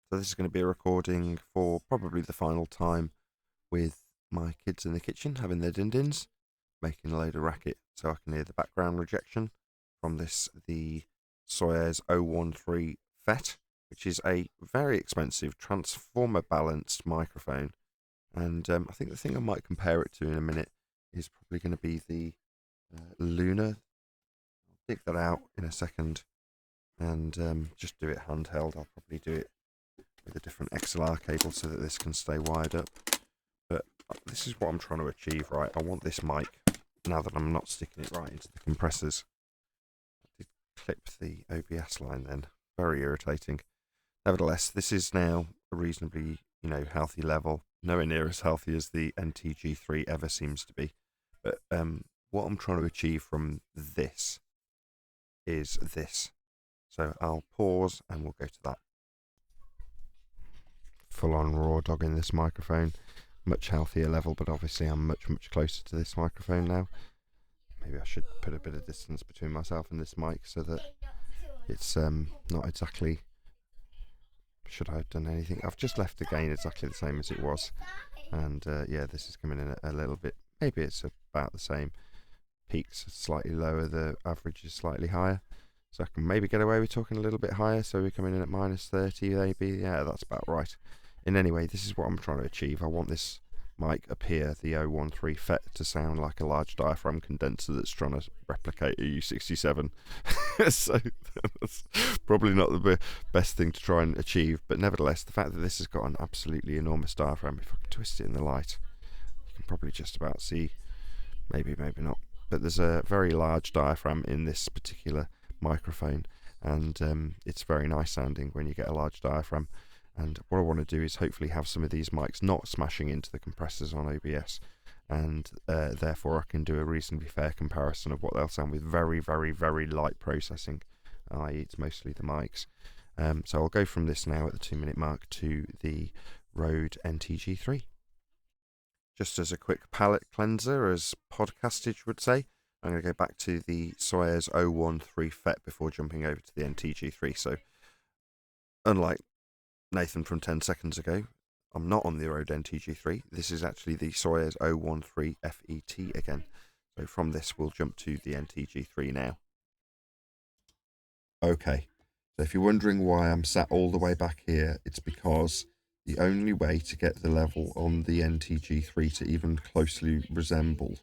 So this is going to be a recording for probably the final time with my kids in the kitchen having their din-dins, making a load of racket so I can hear the background rejection from this, the Soyuz 013 FET, which is a very expensive transformer balanced microphone. And I think the thing I might compare it to in a minute is probably going to be the Lunar. I'll dig that out in a second and just do it handheld. I'll probably do it with a different XLR cable so that this can stay wired up. But this is what I'm trying to achieve, right? I want this mic, now that I'm not sticking it right into the compressors. I did clip the OBS line then. Very irritating. Nevertheless, this is now a reasonably, healthy level. Nowhere near as healthy as the NTG3 ever seems to be. But what I'm trying to achieve from this is this. So I'll pause and we'll go to that. Full on raw dogging this microphone. Much healthier level, but obviously I'm much closer to this microphone now. Maybe I should put a bit of distance between myself and this mic so that it's not exactly... Should I have done anything? I've just left the gain exactly the same as it was. And yeah, this is coming in a little bit. Maybe it's about the same. Peaks are slightly lower, the average is slightly higher. So I can maybe get away with talking a little bit higher, so we're coming in at -30 maybe. Yeah, that's about right. In any way, this is what I'm trying to achieve. I want this mic up here, the 013 FET, to sound like a large diaphragm condenser that's trying to replicate a U67. So that's probably not the best thing to try and achieve, but nevertheless, the fact that this has got an absolutely enormous diaphragm, if I can twist it in the light, you can probably just about see, maybe not, but there's a very large diaphragm in this particular microphone, and it's very nice sounding when you get a large diaphragm. And what I want to do is hopefully have some of these mics not smashing into the compressors on OBS, and therefore I can do a reasonably fair comparison of what they'll sound with very light processing, i.e. it's mostly the mics. So I'll go from this now at the 2-minute mark to the Rode NTG3. Just as a quick palate cleanser, as podcastage would say, I'm going to go back to the Soyuz 013 FET before jumping over to the NTG3. So unlike Nathan from 10 seconds ago, I'm not on the Rode NTG3. This is actually the Soyuz 013 FET again. So from this, we'll jump to the NTG3 now. Okay, so if you're wondering why I'm sat all the way back here, it's because the only way to get the level on the NTG3 to even closely resemble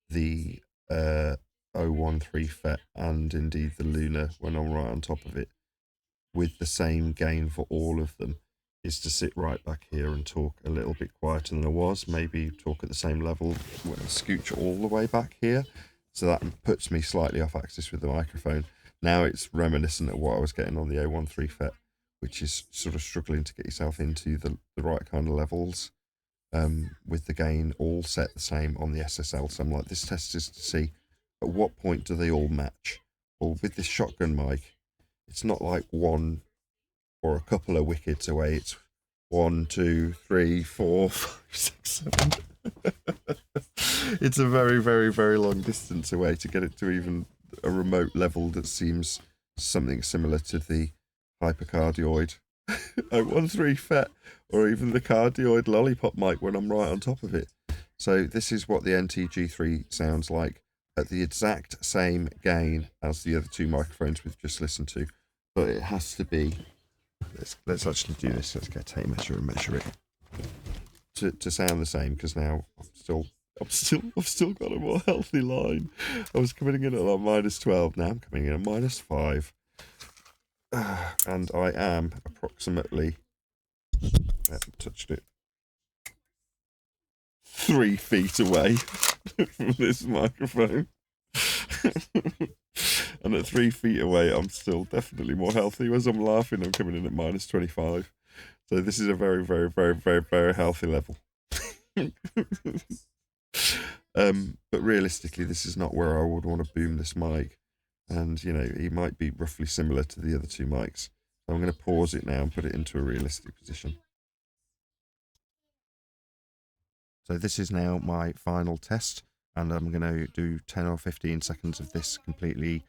the 013 FET and indeed the Lunar when I'm right on top of it, with the same gain for all of them, is to sit right back here and talk a little bit quieter than I was, maybe talk at the same level when I scooch all the way back here, so that puts me slightly off axis with the microphone. Now it's reminiscent of what I was getting on the 013 FET, which is sort of struggling to get yourself into the right kind of levels, with the gain all set the same on the SSL. So I'm like, this test is to see at what point do they all match. Well, with this shotgun mic, it's not like one or a couple of wickets away. It's 1, 2, 3, 4, 5, 6, 7. It's a very long distance away to get it to even a remote level that seems something similar to the hypercardioid 013 FET, or even the cardioid lollipop mic when I'm right on top of it. So this is what the NTG3 sounds like at the exact same gain as the other two microphones we've just listened to, but it has to be, let's actually do this. Let's get a tape measure and measure it to sound the same, because now I've still got a more healthy line. I was coming in at like -12, now I'm coming in at -5, and I am approximately, I haven't touched it, 3 feet away from this microphone. And at 3 feet away, I'm still definitely more healthy. As I'm laughing, I'm coming in at -25. So this is a very healthy level. But realistically, this is not where I would want to boom this mic. And, it might be roughly similar to the other two mics. So I'm going to pause it now and put it into a realistic position. So this is now my final test, and I'm going to do 10 or 15 seconds of this completely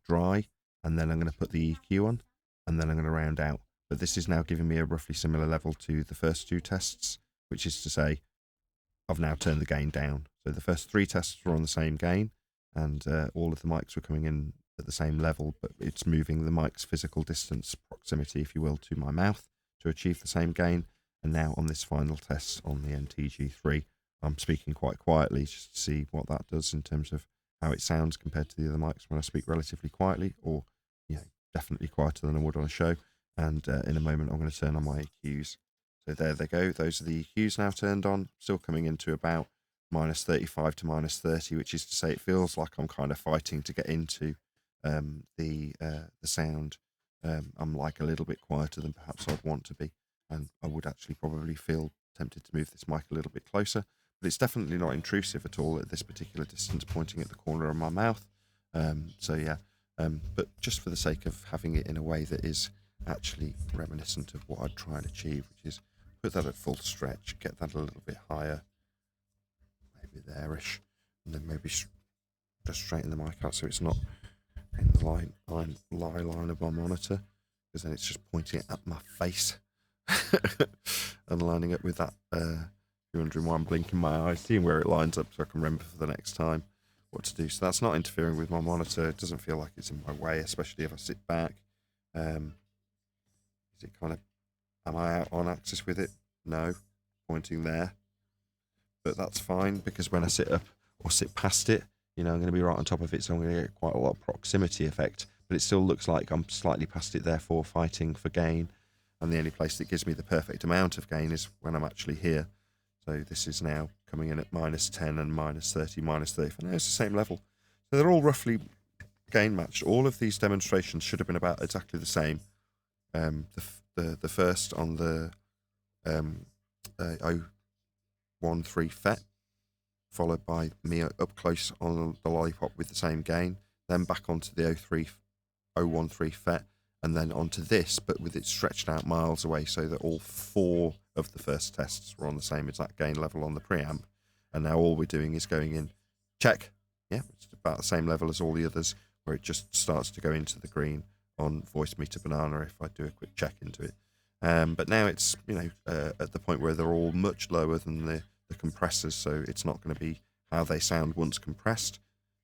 dry, and then I'm going to put the EQ on, and then I'm going to round out. but this is now giving me a roughly similar level to the first 2 tests, which is to say I've now turned the gain down. So the first 3 tests were on the same gain, and all of the mics were coming in at the same level, but it's moving the mic's physical distance, proximity, if you will, to my mouth to achieve the same gain. And now on this final test on the NTG3, I'm speaking quite quietly just to see what that does in terms of how it sounds compared to the other mics when I speak relatively quietly, or definitely quieter than I would on a show. And in a moment I'm going to turn on my EQs. So there they go. Those are the EQs now turned on, still coming into about -35 to -30, which is to say it feels like I'm kind of fighting to get into the sound. I'm like a little bit quieter than perhaps I'd want to be, and I would actually probably feel tempted to move this mic a little bit closer, but it's definitely not intrusive at all at this particular distance, pointing at the corner of my mouth. So yeah, but just for the sake of having it in a way that is actually reminiscent of what I'd try and achieve, which is put that at full stretch, get that a little bit higher, maybe there-ish, and then maybe just straighten the mic out so it's not in the lie line of my monitor, because then it's just pointing it at my face and lining up with that. You're wondering why I'm blinking my eyes, seeing where it lines up so I can remember for the next time what to do. So that's not interfering with my monitor. It doesn't feel like it's in my way, especially if I sit back. Is it kind of, am I out on axis with it? No, pointing there. But that's fine, because when I sit up or sit past it, I'm going to be right on top of it, so I'm going to get quite a lot of proximity effect. But it still looks like I'm slightly past it, therefore fighting for gain. And the only place that gives me the perfect amount of gain is when I'm actually here. So this is now coming in at -10 and -30, -30. And it's the same level. So they're all roughly gain matched. All of these demonstrations should have been about exactly the same. The first on the 013 FET, followed by me up close on the lollipop with the same gain, then back onto the 013 FET, and then onto this, but with it stretched out miles away, so that all 4 of the first tests were on the same exact gain level on the preamp. And now all we're doing is going in, check, yeah, it's about the same level as all the others, where it just starts to go into the green on voice meter banana if I do a quick check into it. But now it's at the point where they're all much lower than the compressors, so it's not going to be how they sound once compressed.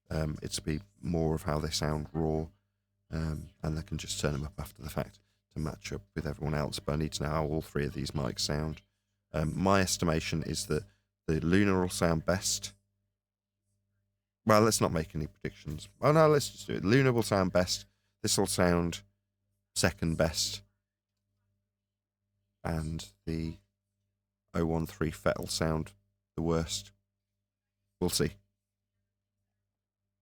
It's be more of how they sound raw, and I can just turn them up after the fact to match up with everyone else. But I need to know how all 3 of these mics sound. My estimation is that the Lunar will sound best. Well, let's not make any predictions. Oh no, let's just do it. Lunar will sound best. This will sound second best. And the 013 FET will sound the worst. We'll see.